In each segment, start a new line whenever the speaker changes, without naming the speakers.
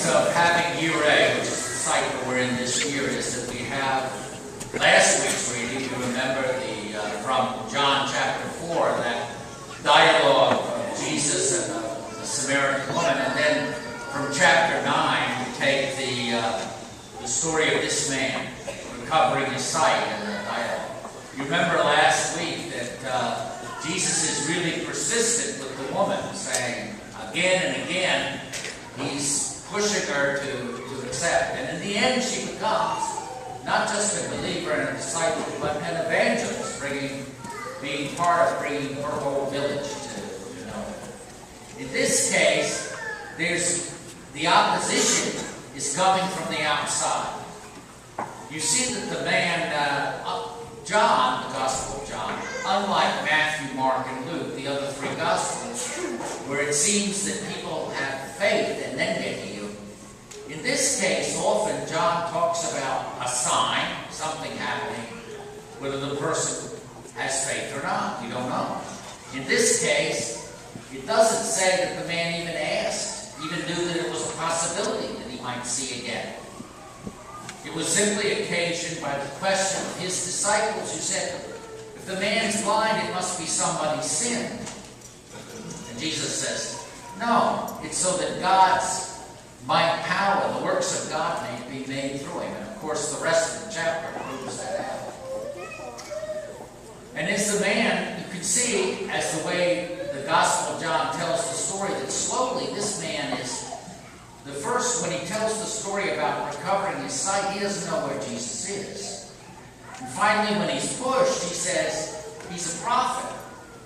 benefits of having year A, which is the cycle we're in this year, is that we have last week's reading. You remember from John chapter 4, that dialogue of Jesus and the Samaritan woman, and then from chapter 9 we take the story of this man recovering his sight and the dialogue. You remember last week that Jesus is really persistent with the woman, saying again and again, he's pushing her to accept. And in the end, she becomes not just a believer and a disciple, but an evangelist, being part of bringing her whole village to know it. In this case, the opposition is coming from the outside. You see that the man, John, the Gospel of John, unlike Matthew, Mark, and Luke, the other three Gospels, where it seems that people have faith and then get healed, in this case, often John talks about a sign, something happening, whether the person has faith or not. You don't know. In this case, it doesn't say that the man even asked, even knew that it was a possibility that he might see again. It was simply occasioned by the question of his disciples, who said, if the man's blind, it must be somebody's sin. And Jesus says, no, it's so that God's might power, the works of God, may be made through him. And of course, the rest of the chapter proves that out. And as the man, you can see, as the way the Gospel of John tells the story, that slowly this man is, when he tells the story about recovering his sight, he doesn't know where Jesus is. And finally, when he's pushed, he says he's a prophet.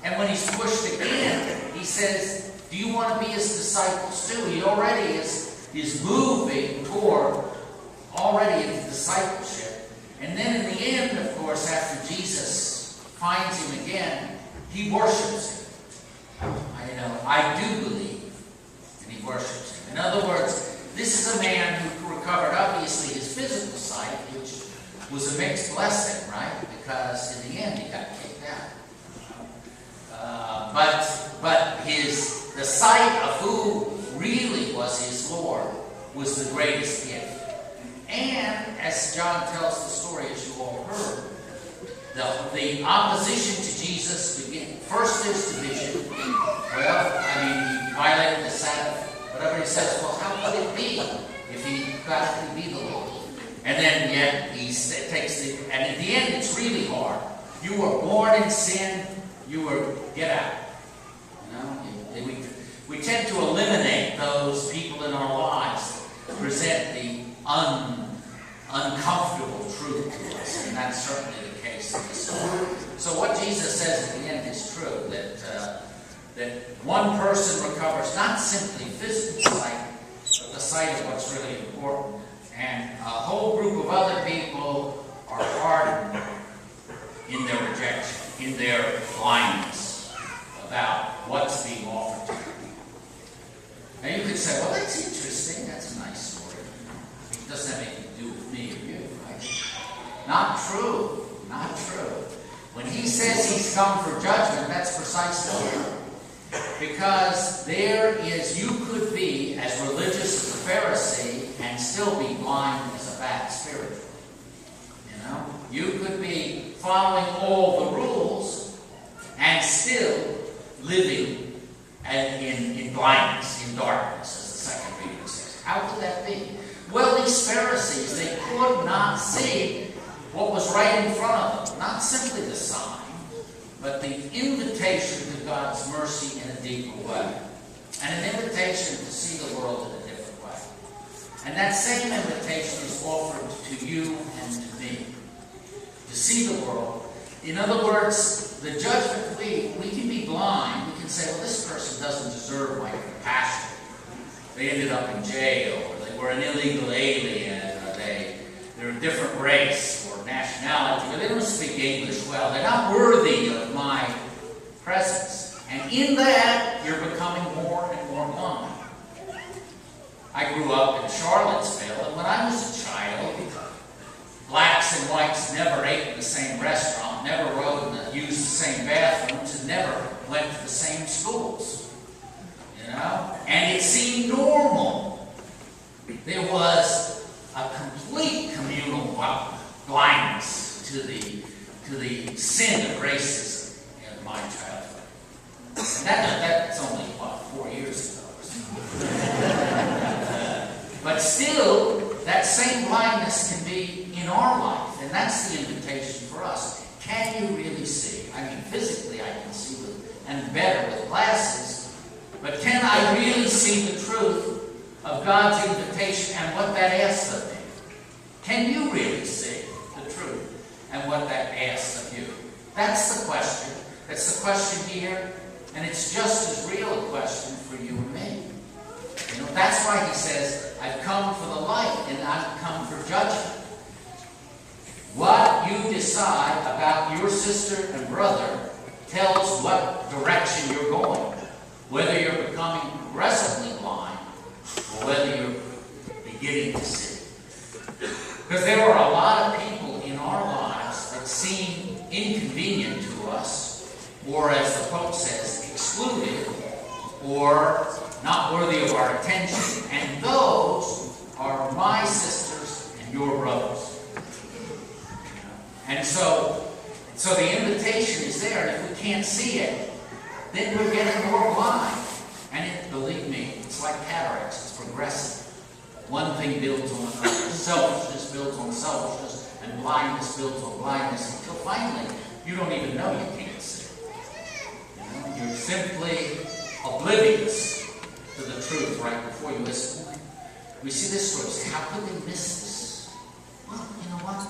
And when he's pushed again, he says, do you want to be his disciples too? He already is moving toward already into discipleship. And then in the end, of course, after Jesus finds him again, he worships him. I do believe. And he worships him. In other words, this is a man who recovered, obviously, his physical sight, which was a mixed blessing, right? Because in the end, he got kicked out. But the sight of who really was his Lord was the greatest gift. And as John tells the story, as you all heard, the opposition to Jesus begins. First, there's division. He violated the Sabbath. But everybody says, well, how could it be if he could actually be the Lord? And then yet he takes and at the end it's really hard. You were born in sin, get out. We tend to eliminate those people in our lives that present the uncomfortable truth to us. And that's certainly the case in this story. So what Jesus says at the end is true, that one person recovers not simply physical sight, but the sight of what's really important. And a whole group of other people are hardened in their rejection, in their blindness about what's being offered to them. Now you could say, well, that's interesting. That's a nice story. It doesn't have anything to do with me or you, right? Not true. Not true. When he says he's come for judgment, that's precisely true. Because you could be as religious as a Pharisee and still be blind as a bat spiritually. You could be following all the rules and still living in blindness, in darkness, as the second reading says. How could that be? Well, these Pharisees, they could not see what was right in front of them. Not simply the sign, but the invitation to God's mercy in a deeper way. And an invitation to see the world in a different way. And that same invitation is offered to you and to me. To see the world. In other words, the judgment, we can be blind. We can say, well, this person doesn't deserve my compassion. They ended up in jail, or they were an illegal alien, or they're a different race or nationality, or they don't speak English well. They're not worthy of my presence. And in that, you're becoming more and more blind. I grew up in Charlottesville, and when I was a child, blacks and whites never ate in the same restaurant, never used the same bathrooms, and never went to the same schools. And it seemed normal there was a complete communal blindness to the sin of racism in my childhood. And that's only, 4 years ago or something. But still, that same blindness can be in our life, and that's the invitation for us. Can you really see? I mean, physically I can see and better with glasses, but can I really see the truth of God's invitation and what that asks of me? Can you really see the truth and what that asks of you? That's the question. That's the question here, and it's just as real a question for you and me. You know, that's why he says, I've come for the light and I've come for judgment. What you decide about your sister and brother tells what direction you're going. Whether you're becoming progressively blind or whether you're beginning to see. Because there are a lot of people in our lives that seem inconvenient to us, or as the Pope says, excluded, or not worthy of our attention. And those are my sisters and your brothers. And so the invitation is there, and if we can't see it, then we're getting more blind. And believe me, it's like cataracts, it's progressive. One thing builds on another. Selfishness builds on selfishness, and blindness builds on blindness, until finally, you don't even know you can't see. You know, you're simply oblivious to the truth right before you listen. We see this sort of say, how could they miss this? Well, you know what?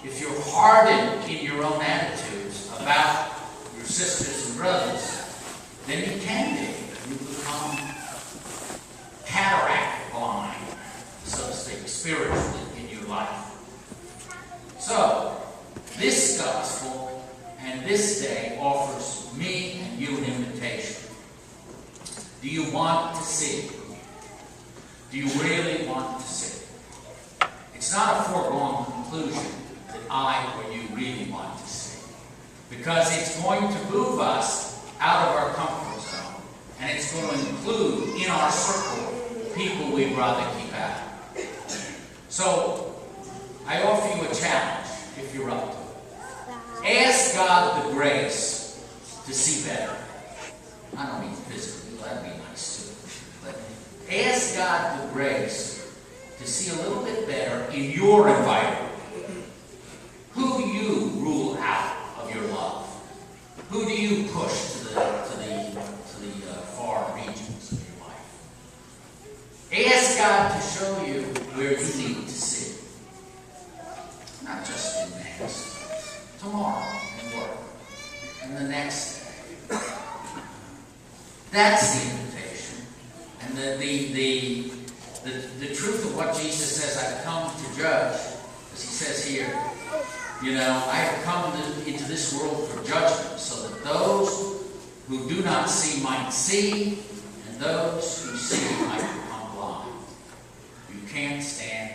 If you're hardened in your own attitudes about your sisters and brothers, then it can be. You become cataract blind, so to speak, spiritually in your life. So, this gospel and this day offers me and you an invitation. Do you want to see? Do you really want to see? It's not a foregone conclusion that I or you really want to see. Because it's going to move us out of our comfort zone. And it's going to include in our circle people we'd rather keep out. So, I offer you a challenge if you're up to it. Ask God the grace to see better. I don't mean physically, that'd be nice too. But ask God the grace to see a little bit better in your environment. Who do you rule out of your love? Who do you push to the far regions of your life? Ask God to show you where you need to see. Not just in Mass. Tomorrow in work. And the next day. That's the invitation. And the truth of what Jesus says, I've come to judge, as he says here, you know, I have come into this world for judgment, so that those who do not see might see, and those who see might become blind. You can't stand